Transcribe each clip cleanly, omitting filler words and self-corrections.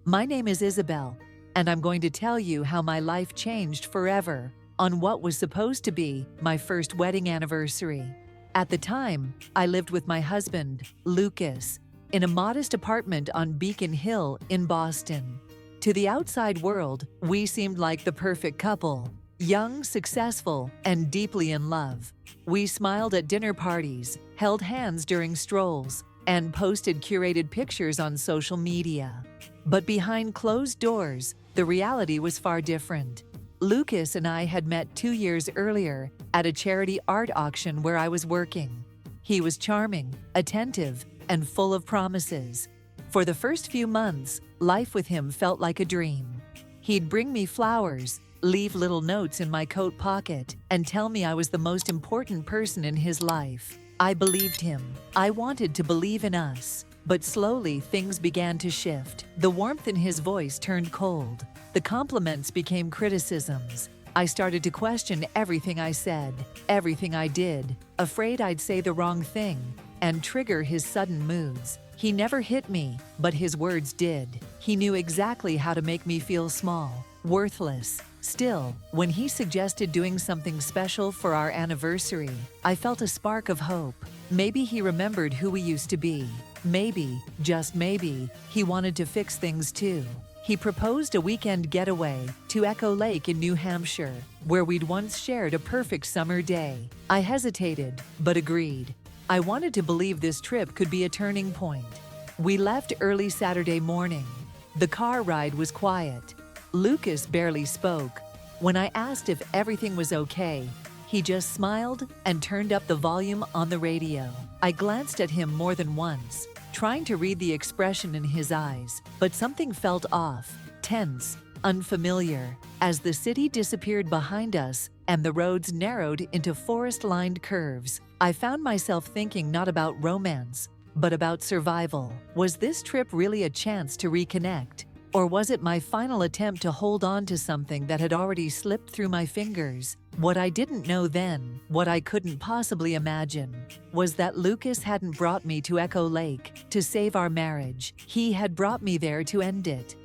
My name is Isabelle, and I'm going to tell you how my life changed forever on what was supposed to be my first wedding anniversary. At the time, I lived with my husband, Lucas, in a modest apartment on Beacon Hill in Boston. To the outside world, we seemed like the perfect couple, young, successful, and deeply in love. We smiled at dinner parties, held hands during strolls, and posted curated pictures on social media. But behind closed doors, the reality was far different. Lucas and I had met 2 years earlier at a charity art auction where I was working. He was charming, attentive, and full of promises. For the first few months, life with him felt like a dream. He'd bring me flowers, leave little notes in my coat pocket, and tell me I was the most important person in his life. I believed him. I wanted to believe in us. But slowly, things began to shift. The warmth in his voice turned cold. The compliments became criticisms. I started to question everything I said, everything I did, afraid I'd say the wrong thing and trigger his sudden moods. He never hit me, but his words did. He knew exactly how to make me feel small, worthless. Still, when he suggested doing something special for our anniversary, I felt a spark of hope. Maybe he remembered who we used to be. Maybe, just maybe, he wanted to fix things too. He proposed a weekend getaway to Echo Lake in New Hampshire, where we'd once shared a perfect summer day. I hesitated, but agreed. I wanted to believe this trip could be a turning point. We left early Saturday morning. The car ride was quiet. Lucas barely spoke. When I asked if everything was okay, he just smiled and turned up the volume on the radio. I glanced at him more than once, trying to read the expression in his eyes, but something felt off, tense, unfamiliar. As the city disappeared behind us and the roads narrowed into forest-lined curves, I found myself thinking not about romance, but about survival. Was this trip really a chance to reconnect? Or was it my final attempt to hold on to something that had already slipped through my fingers? What I didn't know then, what I couldn't possibly imagine, was that Lucas hadn't brought me to Echo Lake to save our marriage. He had brought me there to end it.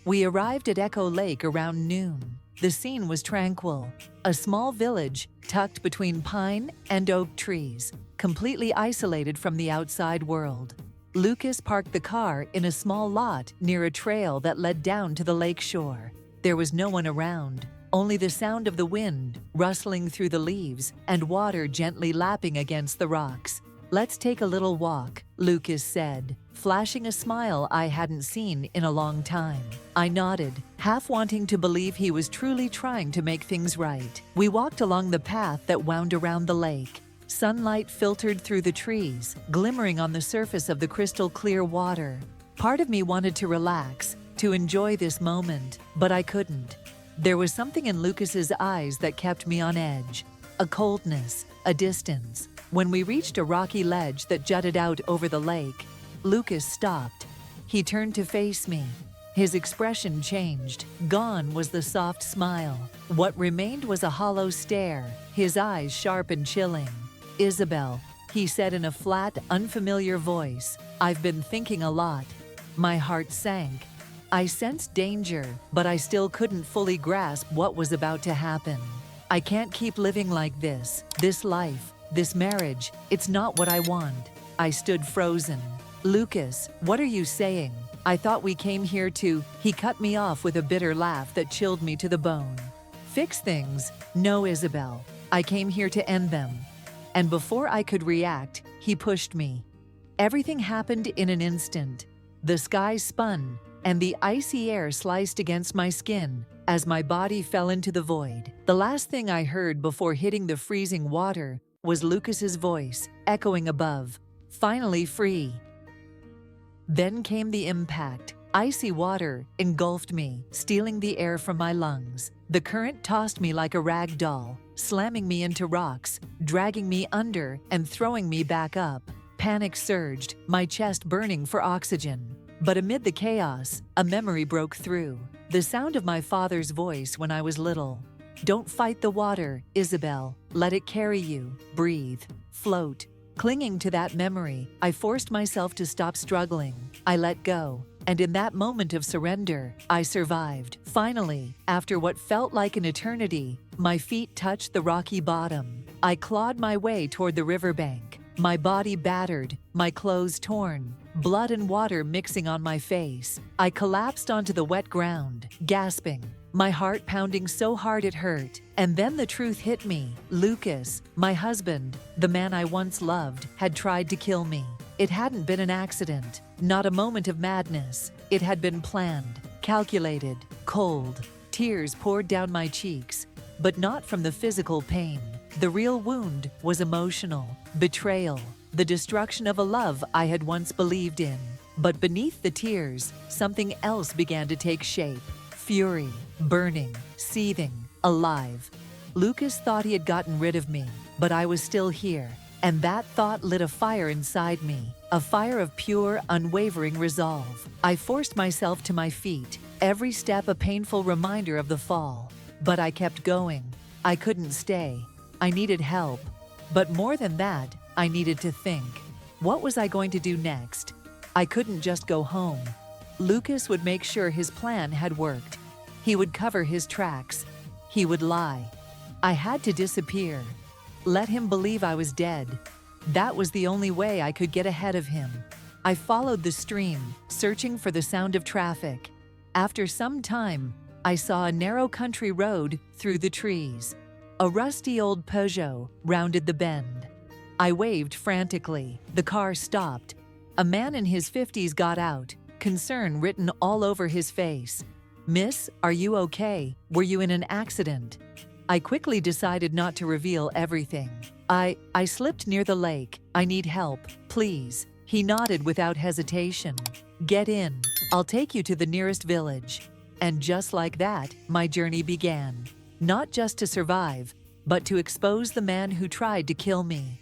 We arrived at Echo Lake around noon. The scene was tranquil. A small village tucked between pine and oak trees, completely isolated from the outside world. Lucas parked the car in a small lot near a trail that led down to the lake shore. There was no one around, only the sound of the wind rustling through the leaves and water gently lapping against the rocks. "Let's take a little walk," Lucas said, flashing a smile I hadn't seen in a long time. I nodded, half wanting to believe he was truly trying to make things right. We walked along the path that wound around the lake. Sunlight filtered through the trees, glimmering on the surface of the crystal-clear water. Part of me wanted to relax, to enjoy this moment, but I couldn't. There was something in Lucas's eyes that kept me on edge. A coldness, a distance. When we reached a rocky ledge that jutted out over the lake, Lucas stopped. He turned to face me. His expression changed. Gone was the soft smile. What remained was a hollow stare, his eyes sharp and chilling. "Isabelle," he said in a flat, unfamiliar voice, "I've been thinking a lot." My heart sank. I sensed danger, but I still couldn't fully grasp what was about to happen. I can't keep living like this. This life, this marriage, it's not what I want. I stood frozen. "Lucas, what are you saying? I thought we came here to..." He cut me off with a bitter laugh that chilled me to the bone. "Fix things? No, Isabelle. I came here to end them." And before I could react, he pushed me. Everything happened in an instant. The sky spun, and the icy air sliced against my skin as my body fell into the void. The last thing I heard before hitting the freezing water was Lucas's voice, echoing above, "Finally free." Then came the impact. Icy water engulfed me, stealing the air from my lungs. The current tossed me like a rag doll, slamming me into rocks, dragging me under and throwing me back up. Panic surged, my chest burning for oxygen. But amid the chaos, a memory broke through. The sound of my father's voice when I was little. "Don't fight the water, Isabelle. Let it carry you. Breathe. Float." Clinging to that memory, I forced myself to stop struggling. I let go. And in that moment of surrender, I survived. Finally, after what felt like an eternity, my feet touched the rocky bottom. I clawed my way toward the riverbank, my body battered, my clothes torn, blood and water mixing on my face. I collapsed onto the wet ground, gasping, my heart pounding so hard it hurt. And then the truth hit me. Lucas, my husband, the man I once loved, had tried to kill me. It hadn't been an accident, not a moment of madness. It had been planned, calculated, cold. Tears poured down my cheeks, but not from the physical pain. The real wound was emotional. Betrayal, the destruction of a love I had once believed in. But beneath the tears, something else began to take shape. Fury, burning, seething, alive. Lucas thought he had gotten rid of me, but I was still here. And that thought lit a fire inside me, a fire of pure, unwavering resolve. I forced myself to my feet, every step a painful reminder of the fall. But I kept going. I couldn't stay. I needed help. But more than that, I needed to think. What was I going to do next? I couldn't just go home. Lucas would make sure his plan had worked. He would cover his tracks. He would lie. I had to disappear. Let him believe I was dead. That was the only way I could get ahead of him. I followed the stream, searching for the sound of traffic. After some time, I saw a narrow country road through the trees. A rusty old Peugeot rounded the bend. I waved frantically. The car stopped. A man in his 50s got out, concern written all over his face. "Miss, are you okay? Were you in an accident?" I quickly decided not to reveal everything. I slipped near the lake. "I need help, please." He nodded without hesitation. "Get in. I'll take you to the nearest village." And just like that, my journey began. Not just to survive, but to expose the man who tried to kill me.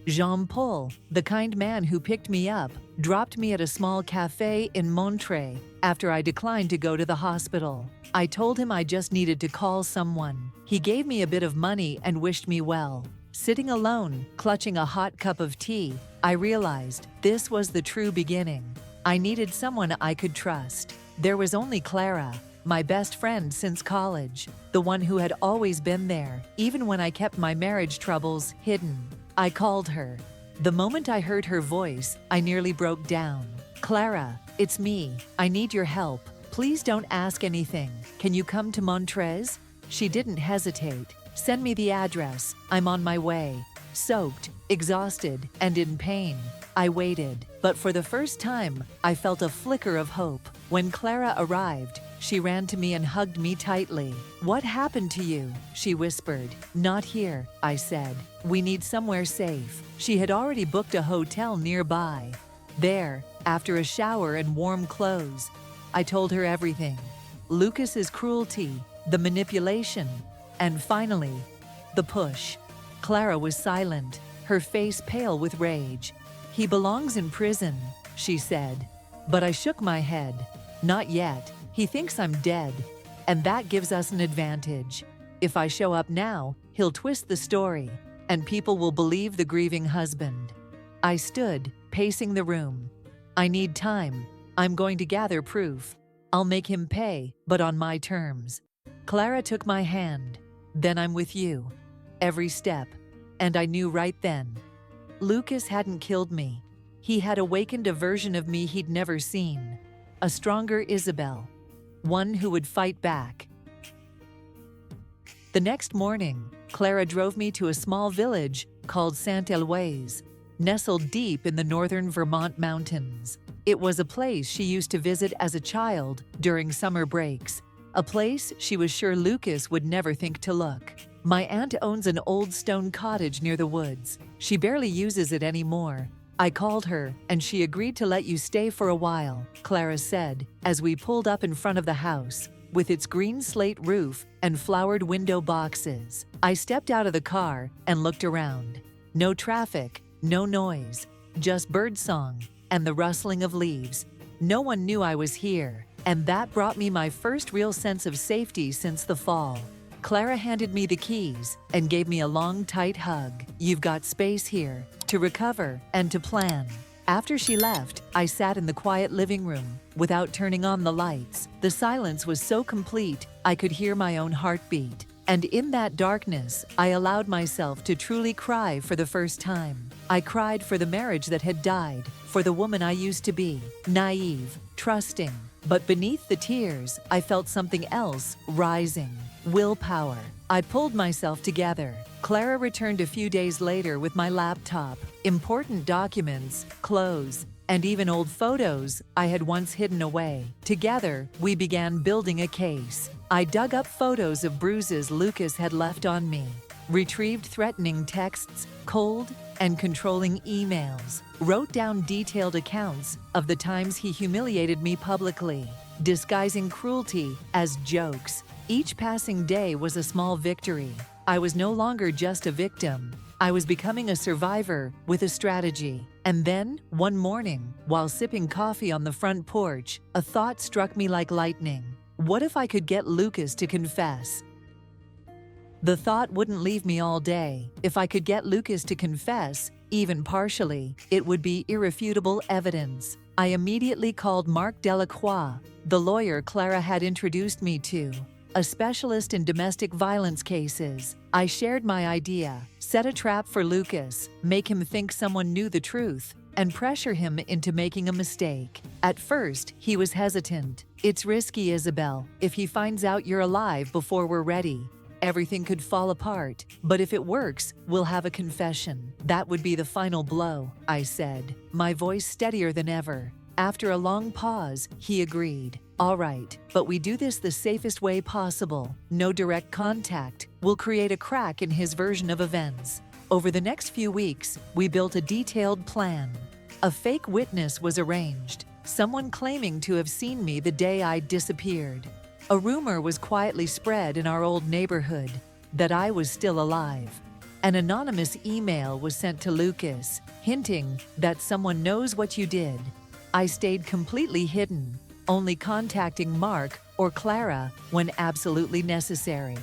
Jean-Paul, the kind man who picked me up, dropped me at a small cafe in Montreuil after I declined to go to the hospital. I told him I just needed to call someone. He gave me a bit of money and wished me well. Sitting alone, clutching a hot cup of tea, I realized this was the true beginning. I needed someone I could trust. There was only Clara, my best friend since college, the one who had always been there, even when I kept my marriage troubles hidden. I called her. The moment I heard her voice, I nearly broke down. "Clara, it's me. I need your help. Please don't ask anything. Can you come to Montreuil?" She didn't hesitate. "Send me the address. I'm on my way." Soaked, exhausted, and in pain, I waited. But for the first time, I felt a flicker of hope. When Clara arrived, she ran to me and hugged me tightly. "What happened to you?" she whispered. "Not here," I said. "We need somewhere safe." She had already booked a hotel nearby. There, after a shower and warm clothes, I told her everything. Lucas's cruelty, the manipulation, and finally, the push. Clara was silent, her face pale with rage. "He belongs in prison," she said. But I shook my head. "Not yet. He thinks I'm dead, and that gives us an advantage. If I show up now, he'll twist the story, and people will believe the grieving husband." I stood, pacing the room. "I need time. I'm going to gather proof. I'll make him pay, but on my terms." Clara took my hand. "Then I'm with you. Every step." And I knew right then. Lucas hadn't killed me. He had awakened a version of me he'd never seen. A stronger Isabelle. One who would fight back. The next morning, Clara drove me to a small village called Saint-Éloi, nestled deep in the northern Vermont mountains. It was a place she used to visit as a child during summer breaks, a place she was sure Lucas would never think to look. "My aunt owns an old stone cottage near the woods. She barely uses it anymore. I called her, and she agreed to let you stay for a while," Clara said, as we pulled up in front of the house, with its green slate roof and flowered window boxes. I stepped out of the car and looked around. No traffic, no noise, just birdsong and the rustling of leaves. No one knew I was here, and that brought me my first real sense of safety since the fall. Clara handed me the keys and gave me a long, tight hug. "You've got space here to recover and to plan." After she left, I sat in the quiet living room without turning on the lights. The silence was so complete, I could hear my own heartbeat. And in that darkness, I allowed myself to truly cry for the first time. I cried for the marriage that had died, for the woman I used to be, naive, trusting. But beneath the tears, I felt something else rising, willpower. I pulled myself together. Clara returned a few days later with my laptop, important documents, clothes, and even old photos I had once hidden away. Together, we began building a case. I dug up photos of bruises Lucas had left on me, retrieved threatening texts, cold and controlling emails, wrote down detailed accounts of the times he humiliated me publicly, disguising cruelty as jokes. Each passing day was a small victory. I was no longer just a victim. I was becoming a survivor with a strategy. And then, one morning, while sipping coffee on the front porch, a thought struck me like lightning. What if I could get Lucas to confess? The thought wouldn't leave me all day. If I could get Lucas to confess, even partially, it would be irrefutable evidence. I immediately called Marc Delacroix, the lawyer Clara had introduced me to, a specialist in domestic violence cases. I shared my idea, set a trap for Lucas, make him think someone knew the truth, and pressure him into making a mistake. At first, he was hesitant. It's risky, Isabelle. If he finds out you're alive before we're ready, everything could fall apart. But if it works, we'll have a confession. That would be the final blow, I said, my voice steadier than ever. After a long pause, he agreed. All right, but we do this the safest way possible. No direct contact. We'll create a crack in his version of events. Over the next few weeks, we built a detailed plan. A fake witness was arranged, someone claiming to have seen me the day I disappeared. A rumor was quietly spread in our old neighborhood that I was still alive. An anonymous email was sent to Lucas, hinting that someone knows what you did. I stayed completely hidden, only contacting Marc or Clara when absolutely necessary.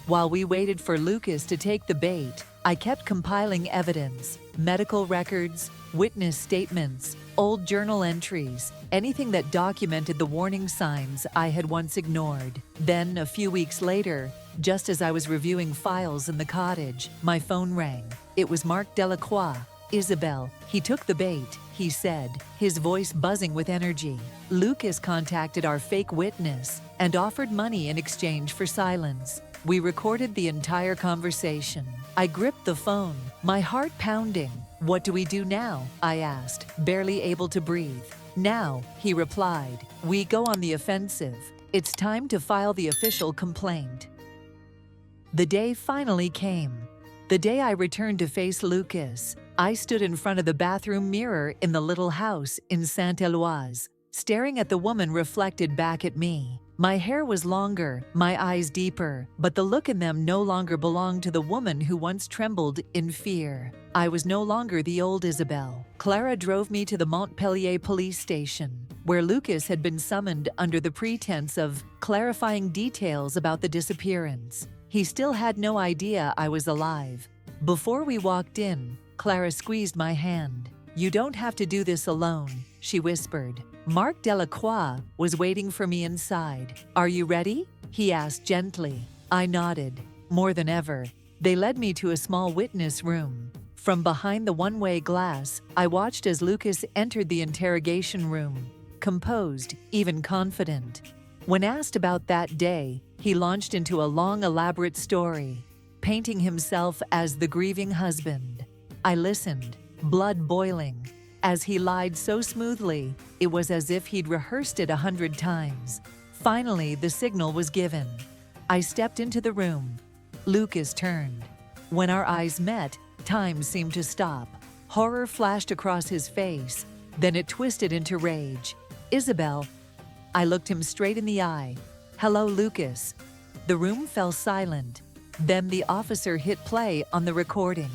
While we waited for Lucas to take the bait, I kept compiling evidence, medical records, witness statements, old journal entries, anything that documented the warning signs I had once ignored. Then, a few weeks later, just as I was reviewing files in the cottage, my phone rang. It was Marc Delacroix. Isabelle, he took the bait, he said, his voice buzzing with energy. Lucas contacted our fake witness and offered money in exchange for silence. We recorded the entire conversation. I gripped the phone, my heart pounding. What do we do now? I asked, barely able to breathe. Now, he replied, we go on the offensive. It's time to file the official complaint. The day finally came. The day I returned to face Lucas. I stood in front of the bathroom mirror in the little house in Saint-Éloise, staring at the woman reflected back at me. My hair was longer, my eyes deeper, but the look in them no longer belonged to the woman who once trembled in fear. I was no longer the old Isabelle. Clara drove me to the Montpellier police station, where Lucas had been summoned under the pretense of clarifying details about the disappearance. He still had no idea I was alive. Before we walked in, Clara squeezed my hand. You don't have to do this alone, she whispered. Marc Delacroix was waiting for me inside. Are you ready? He asked gently. I nodded. More than ever. They led me to a small witness room. From behind the one-way glass, I watched as Lucas entered the interrogation room, composed, even confident. When asked about that day, he launched into a long, elaborate story, painting himself as the grieving husband. I listened, blood boiling. As he lied so smoothly, it was as if he'd rehearsed it 100 times. Finally, the signal was given. I stepped into the room. Lucas turned. When our eyes met, time seemed to stop. Horror flashed across his face. Then it twisted into rage. Isabelle. I looked him straight in the eye. Hello, Lucas. The room fell silent. Then the officer hit play on the recording.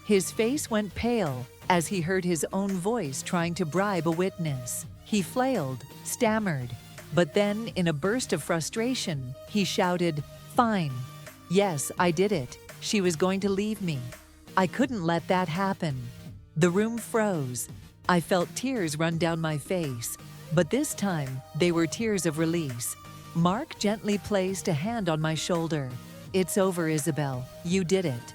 His face went pale as he heard his own voice trying to bribe a witness. He flailed, stammered, but then, in a burst of frustration, he shouted, Fine. Yes, I did it. She was going to leave me. I couldn't let that happen. The room froze. I felt tears run down my face, but this time they were tears of release. Mark gently placed a hand on my shoulder. "It's over, Isabelle. You did it."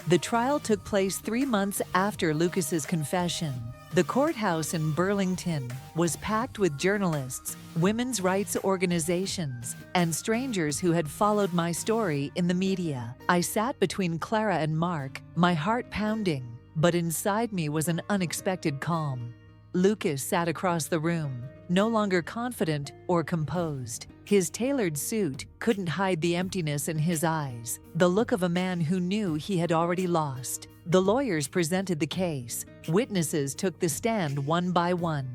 The trial took place 3 months after Lucas's confession. The courthouse in Burlington was packed with journalists, women's rights organizations, and strangers who had followed my story in the media. I sat between Clara and Mark, my heart pounding, but inside me was an unexpected calm. Lucas sat across the room, no longer confident or composed. His tailored suit couldn't hide the emptiness in his eyes, the look of a man who knew he had already lost. The lawyers presented the case. Witnesses took the stand one by one.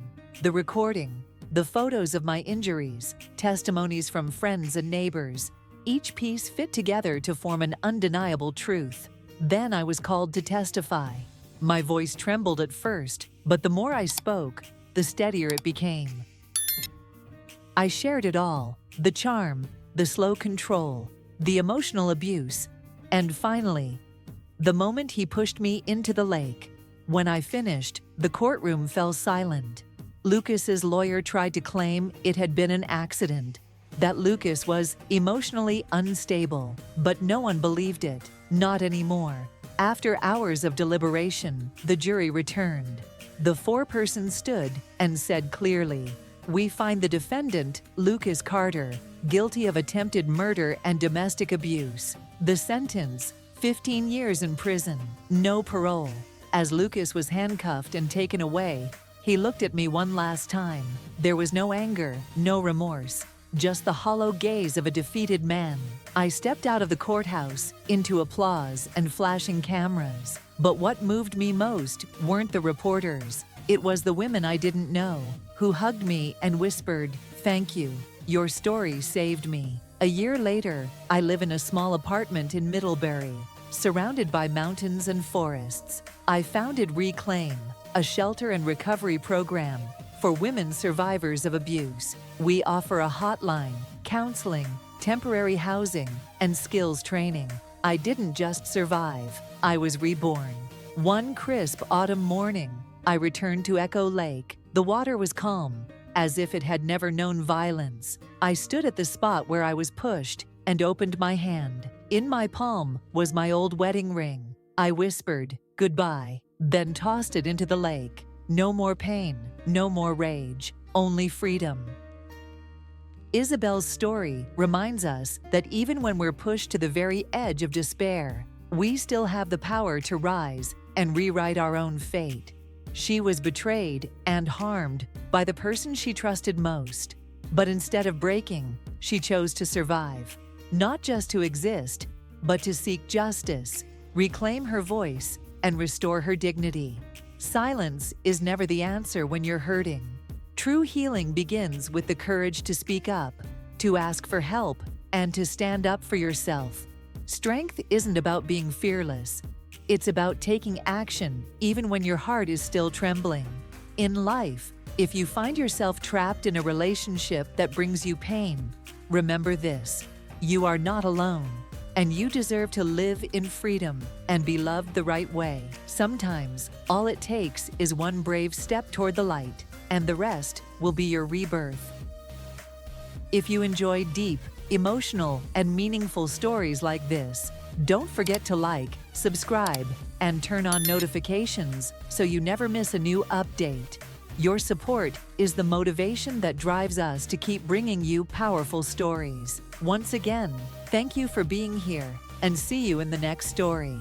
The recording, the photos of my injuries, testimonies from friends and neighbors, each piece fit together to form an undeniable truth. Then I was called to testify. My voice trembled at first, but the more I spoke, the steadier it became. I shared it all: the charm, the slow control, the emotional abuse, and finally, the moment he pushed me into the lake. When I finished, the courtroom fell silent. Lucas's lawyer tried to claim it had been an accident, that Lucas was emotionally unstable, but no one believed it, not anymore. After hours of deliberation, the jury returned. The foreperson stood and said clearly, "We find the defendant, Lucas Carter, guilty of attempted murder and domestic abuse. The sentence, 15 years in prison, no parole." As Lucas was handcuffed and taken away, he looked at me one last time. There was no anger, no remorse, just the hollow gaze of a defeated man. I stepped out of the courthouse into applause and flashing cameras. But what moved me most weren't the reporters. It was the women I didn't know, who hugged me and whispered, "Thank you. Your story saved me." A year later, I live in a small apartment in Middlebury, surrounded by mountains and forests. I founded Reclaim, a shelter and recovery program for women survivors of abuse. We offer a hotline, counseling, temporary housing, and skills training. I didn't just survive, I was reborn. One crisp autumn morning, I returned to Echo Lake. The water was calm, as if it had never known violence. I stood at the spot where I was pushed and opened my hand. In my palm was my old wedding ring. I whispered, "Goodbye," then tossed it into the lake. No more pain, no more rage, only freedom. Isabelle's story reminds us that even when we're pushed to the very edge of despair, we still have the power to rise and rewrite our own fate. She was betrayed and harmed by the person she trusted most. But instead of breaking, she chose to survive. Not just to exist, but to seek justice, reclaim her voice, and restore her dignity. Silence is never the answer when you're hurting. True healing begins with the courage to speak up, to ask for help, and to stand up for yourself. Strength isn't about being fearless. It's about taking action even when your heart is still trembling. In life, if you find yourself trapped in a relationship that brings you pain, remember this: you are not alone, and you deserve to live in freedom and be loved the right way. Sometimes, all it takes is one brave step toward the light, and the rest will be your rebirth. If you enjoy deep, emotional, and meaningful stories like this, don't forget to like, subscribe, and turn on notifications so you never miss a new update. Your support is the motivation that drives us to keep bringing you powerful stories. Once again, thank you for being here, and see you in the next story.